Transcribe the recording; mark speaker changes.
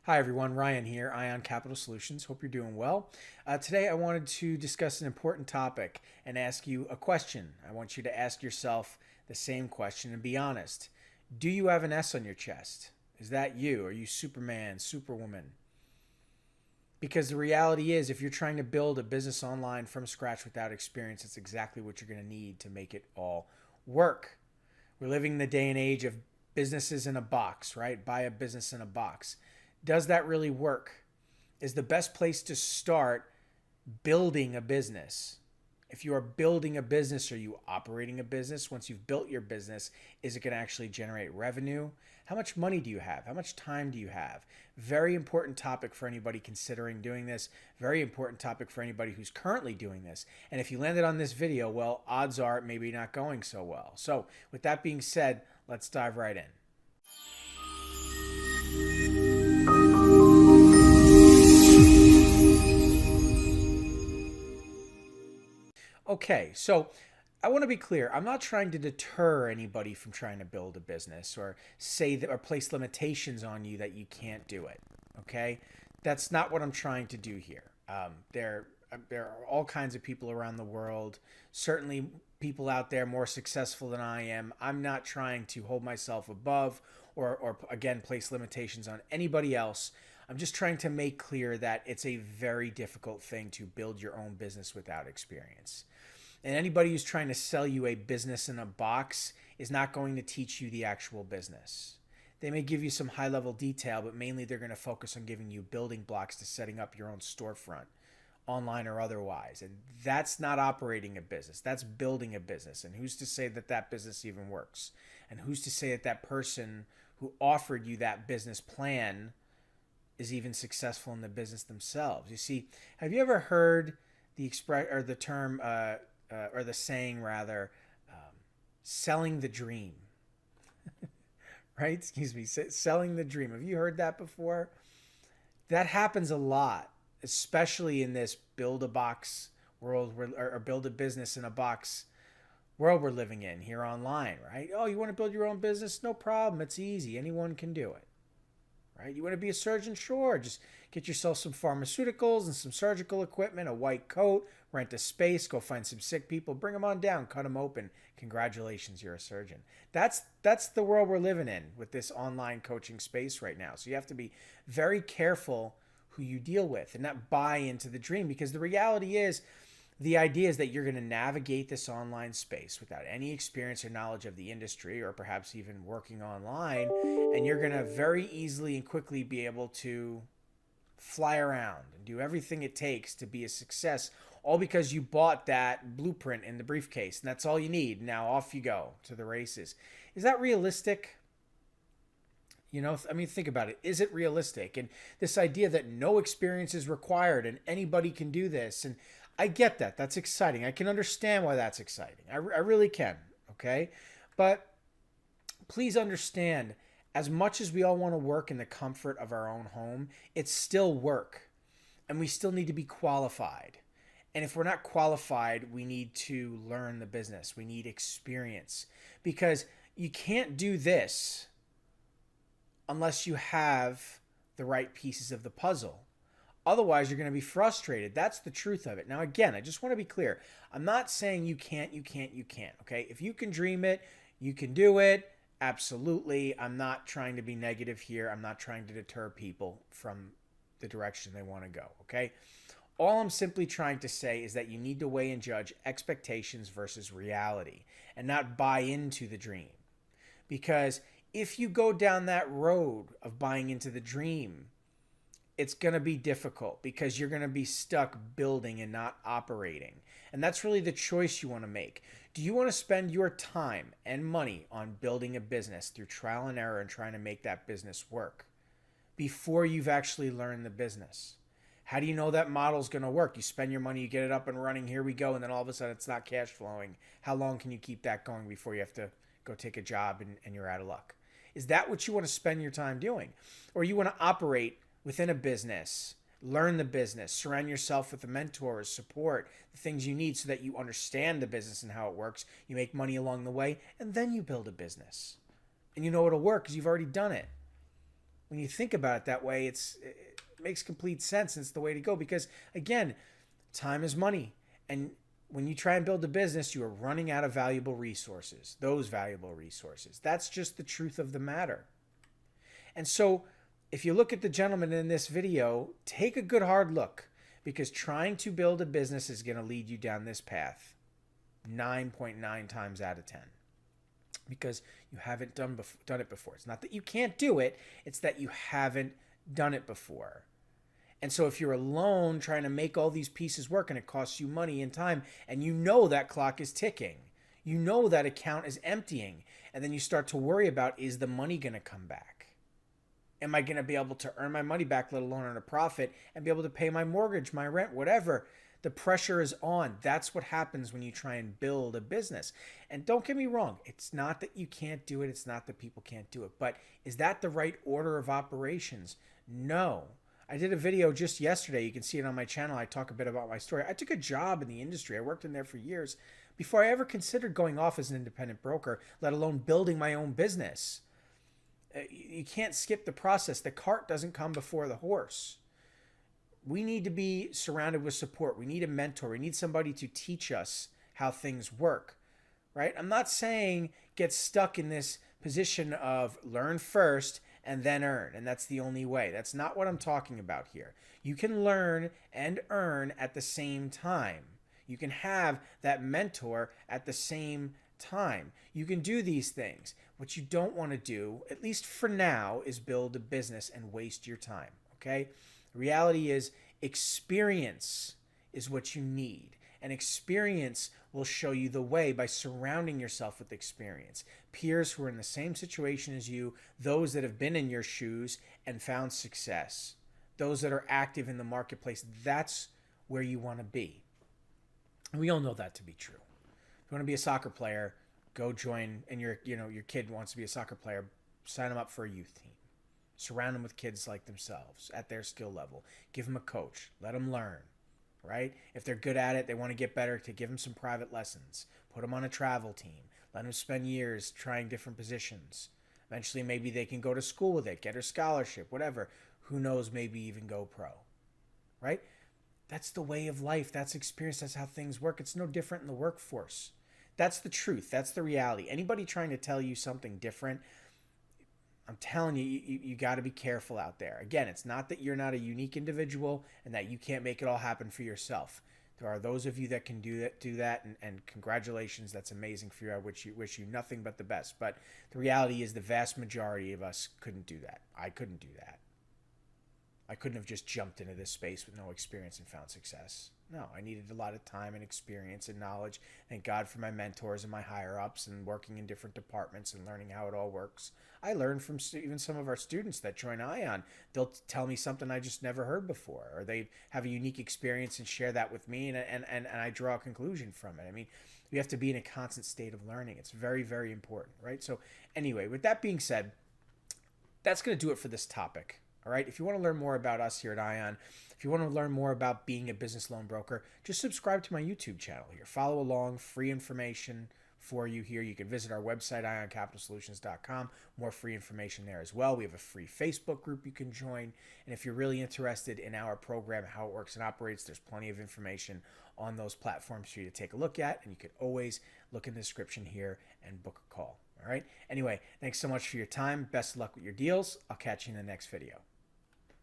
Speaker 1: Hi everyone, Ryan here, Ion Capital Solutions. Hope you're doing well. Today I wanted to discuss an important topic and ask you a question. I want you to ask yourself the same question and be honest. Do you have an S on your chest? Is that you? Are you Superman, Superwoman? Because the reality is, if you're trying to build a business online from scratch without experience, that's exactly what you're going to need to make it all work. We're living in the day and age of businesses in a box, right? Buy a business in a box. Does that really work? Is the best place to start building a business? If you are building a business, are you operating a business? Once you've built your business, is it going to actually generate revenue? How much money do you have? How much time do you have? Very important topic for anybody considering doing this. Very important topic for anybody who's currently doing this. And if you landed on this video, well, odds are it maybe not going so well. So with that being said, let's dive right in. Okay, so I want to be clear. I'm not trying to deter anybody from trying to build a business or say that or place limitations on you that you can't do it. Okay, that's not what I'm trying to do here. There are all kinds of people around the world. Certainly, people out there more successful than I am. I'm not trying to hold myself above or again place limitations on anybody else. I'm just trying to make clear that it's a very difficult thing to build your own business without experience. And anybody who's trying to sell you a business in a box is not going to teach you the actual business. They may give you some high level detail, but mainly they're going to focus on giving you building blocks to setting up your own storefront, online or otherwise. And that's not operating a business. That's building a business. And who's to say that that business even works? And who's to say that that person who offered you that business plan is even successful in the business themselves? You see, have you ever heard the express or the term or the saying rather, selling the dream? Right? Excuse me, selling the dream. Have you heard that before? That happens a lot, especially in this build a box world or build a business in a box world we're living in here online, right? Oh, you want to build your own business? No problem. It's easy. Anyone can do it. Right? You want to be a surgeon? Sure. Just get yourself some pharmaceuticals and some surgical equipment, a white coat, rent a space, go find some sick people, bring them on down, cut them open. Congratulations, you're a surgeon. That's the world we're living in with this online coaching space right now. So you have to be very careful who you deal with and not buy into the dream, because the reality is, the idea is that you're going to navigate this online space without any experience or knowledge of the industry or perhaps even working online, and you're going to very easily and quickly be able to fly around and do everything it takes to be a success, all because you bought that blueprint in the briefcase and that's all you need. Now off you go to the races. Is that realistic? You know, I mean, think about it. Is it realistic? And this idea that no experience is required and anybody can do this. And I get that. That's exciting. I can understand why that's exciting. I really can. Okay. But please understand, as much as we all want to work in the comfort of our own home, it's still work. And we still need to be qualified. And if we're not qualified, we need to learn the business. We need experience. Because you can't do this unless you have the right pieces of the puzzle. Otherwise, you're going to be frustrated. That's the truth of it. Now, again, I just want to be clear. I'm not saying you can't. Okay? If you can dream it, you can do it. Absolutely. I'm not trying to be negative here. I'm not trying to deter people from the direction they want to go. Okay? All I'm simply trying to say is that you need to weigh and judge expectations versus reality and not buy into the dream. Because if you go down that road of buying into the dream, it's going to be difficult because you're going to be stuck building and not operating. And that's really the choice you want to make. Do you want to spend your time and money on building a business through trial and error and trying to make that business work before you've actually learned the business? How do you know that model's going to work? You spend your money, you get it up and running, here we go, and then all of a sudden it's not cash flowing. How long can you keep that going before you have to go take a job and you're out of luck? Is that what you want to spend your time doing? Or you want to operate within a business, learn the business, surround yourself with the mentors, support, the things you need so that you understand the business and how it works, you make money along the way, and then you build a business. And you know it'll work because you've already done it. When you think about it that way, it makes complete sense. And it's the way to go because, again, time is money. And when you try and build a business, you are running out of valuable resources, those valuable resources. That's just the truth of the matter. And so if you look at the gentleman in this video, take a good hard look because trying to build a business is going to lead you down this path 9.9 times out of 10 because you haven't done it before. It's not that you can't do it, it's that you haven't done it before. And so if you're alone trying to make all these pieces work and it costs you money and time and you know that clock is ticking, you know that account is emptying, and then you start to worry about, is the money going to come back? Am I going to be able to earn my money back, let alone earn a profit, and be able to pay my mortgage, my rent, whatever? The pressure is on. That's what happens when you try and build a business. And don't get me wrong, it's not that you can't do it. It's not that people can't do it. But is that the right order of operations? No. I did a video just yesterday. You can see it on my channel. I talk a bit about my story. I took a job in the industry. I worked in there for years before I ever considered going off as an independent broker, let alone building my own business. You can't skip the process. The cart doesn't come before the horse. We need to be surrounded with support. We need a mentor. We need somebody to teach us how things work, right? I'm not saying get stuck in this position of learn first and then earn, and that's the only way. That's not what I'm talking about here. You can learn and earn at the same time. You can have that mentor at the same time. You can do these things. What you don't want to do, at least for now, is build a business and waste your time, okay? The reality is experience is what you need. And experience will show you the way by surrounding yourself with experience. Peers who are in the same situation as you, those that have been in your shoes and found success, those that are active in the marketplace, that's where you want to be. And we all know that to be true. If you want to be a soccer player, go join, and your kid wants to be a soccer player, sign them up for a youth team. Surround them with kids like themselves at their skill level. Give them a coach. Let them learn, right? If they're good at it, they want to get better, to give them some private lessons. Put them on a travel team. Let them spend years trying different positions. Eventually, maybe they can go to school with it, get a scholarship, whatever. Who knows, maybe even go pro, right? That's the way of life. That's experience. That's how things work. It's no different in the workforce. That's the truth. That's the reality. Anybody trying to tell you something different, I'm telling you, you got to be careful out there. Again, it's not that you're not a unique individual and that you can't make it all happen for yourself. There are those of you that can do that, and congratulations. That's amazing for you. I wish you nothing but the best. But the reality is the vast majority of us couldn't do that. I couldn't do that. I couldn't have just jumped into this space with no experience and found success. No, I needed a lot of time and experience and knowledge. Thank God for my mentors and my higher-ups and working in different departments and learning how it all works. I learned from even some of our students that join ION. They'll tell me something I just never heard before, or they have a unique experience and share that with me, and I draw a conclusion from it. I mean, we have to be in a constant state of learning. It's very, very important, right? So anyway, with that being said, that's going to do it for this topic. All right. If you want to learn more about us here at ION, if you want to learn more about being a business loan broker, just subscribe to my YouTube channel here. Follow along, free information for you here. You can visit our website, ioncapitalsolutions.com. More free information there as well. We have a free Facebook group you can join. And if you're really interested in our program, how it works and operates, there's plenty of information on those platforms for you to take a look at. And you can always look in the description here and book a call. All right. Anyway, thanks so much for your time. Best of luck with your deals. I'll catch you in the next video.